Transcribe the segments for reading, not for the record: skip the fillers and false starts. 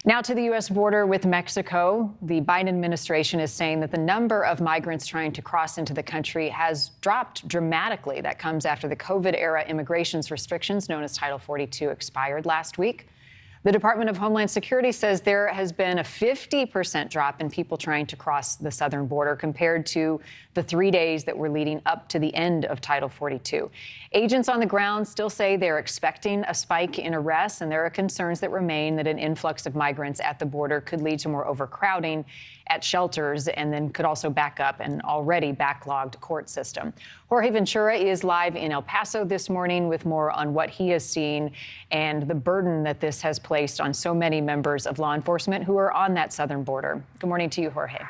Now to the U.S. border with Mexico. The Biden administration is saying that the number of migrants trying to cross into the country has dropped dramatically. That comes after the COVID-era immigration restrictions, known as Title 42, expired last week. The Department of Homeland Security says there has been a 50% drop in people trying to cross the southern border compared to the 3 days that were leading up to the end of Title 42. Agents on the ground still say they're expecting a spike in arrests, and there are concerns that remain that an influx of migrants at the border could lead to more overcrowding at shelters and then could also back up an already backlogged court system. Jorge Ventura is live in El Paso this morning with more on what he has seen and the burden that this has placed on so many members of law enforcement who are on that southern border. Good morning to you, Jorge.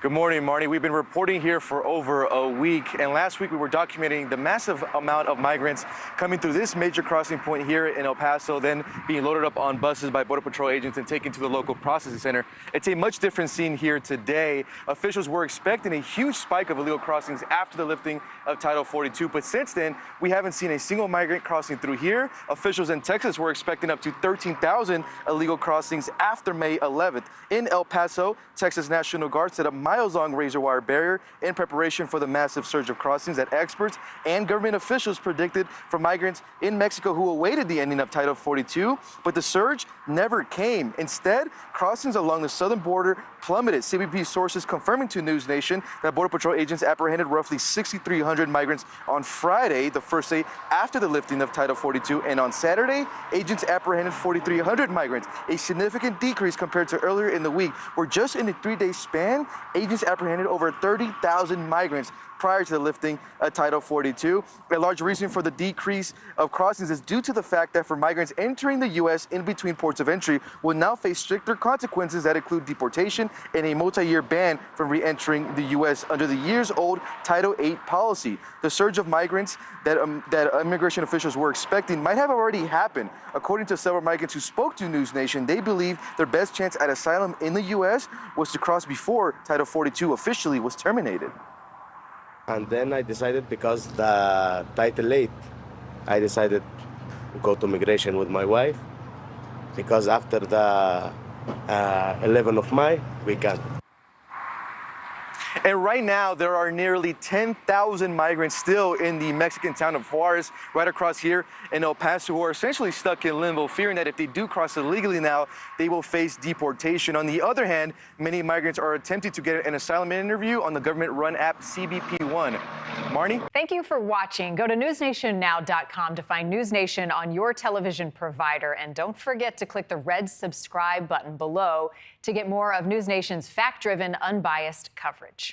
Good morning, Marni. We've been reporting here for over a week, and last week we were documenting the massive amount of migrants coming through this major crossing point here in El Paso, then being loaded up on buses by Border Patrol agents and taken to the local processing center. It's a much different scene here today. Officials were expecting a huge spike of illegal crossings after the lifting of Title 42, but since then, we haven't seen a single migrant crossing through here. Officials in Texas were expecting up to 13,000 illegal crossings after May 11th. In El Paso, Texas National Guard set up miles-long razor wire barrier in preparation for the massive surge of crossings that experts and government officials predicted for migrants in Mexico who awaited the ending of Title 42, but the surge never came. Instead, crossings along the southern border plummeted. CBP sources confirming to NewsNation that Border Patrol agents apprehended roughly 6,300 migrants on Friday, the first day after the lifting of Title 42, and on Saturday, agents apprehended 4,300 migrants, a significant decrease compared to earlier in the week, where just in a 3-day span, agents apprehended over 30,000 migrants prior to the lifting of Title 42. A large reason for the decrease of crossings is due to the fact that for migrants entering the U.S. in between ports of entry will now face stricter consequences that include deportation and a multi-year ban from re-entering the U.S. under the years-old Title 8 policy. The surge of migrants that immigration officials were expecting might have already happened. According to several migrants who spoke to NewsNation, they believe their best chance at asylum in the U.S. was to cross before Title 42 officially was terminated. And then I decided, because the Title 8, I decided to go to immigration with my wife, because after the 11th of May, we can. And right now, there are nearly 10,000 migrants still in the Mexican town of Juarez, right across here in El Paso, who are essentially stuck in limbo, fearing that if they do cross illegally now, they will face deportation. On the other hand, many migrants are attempting to get an asylum interview on the government-run app CBP One. Marni? Thank you for watching. Go to newsnationnow.com to find NewsNation on your television provider. And don't forget to click the red subscribe button below to get more of NewsNation's fact-driven, unbiased coverage.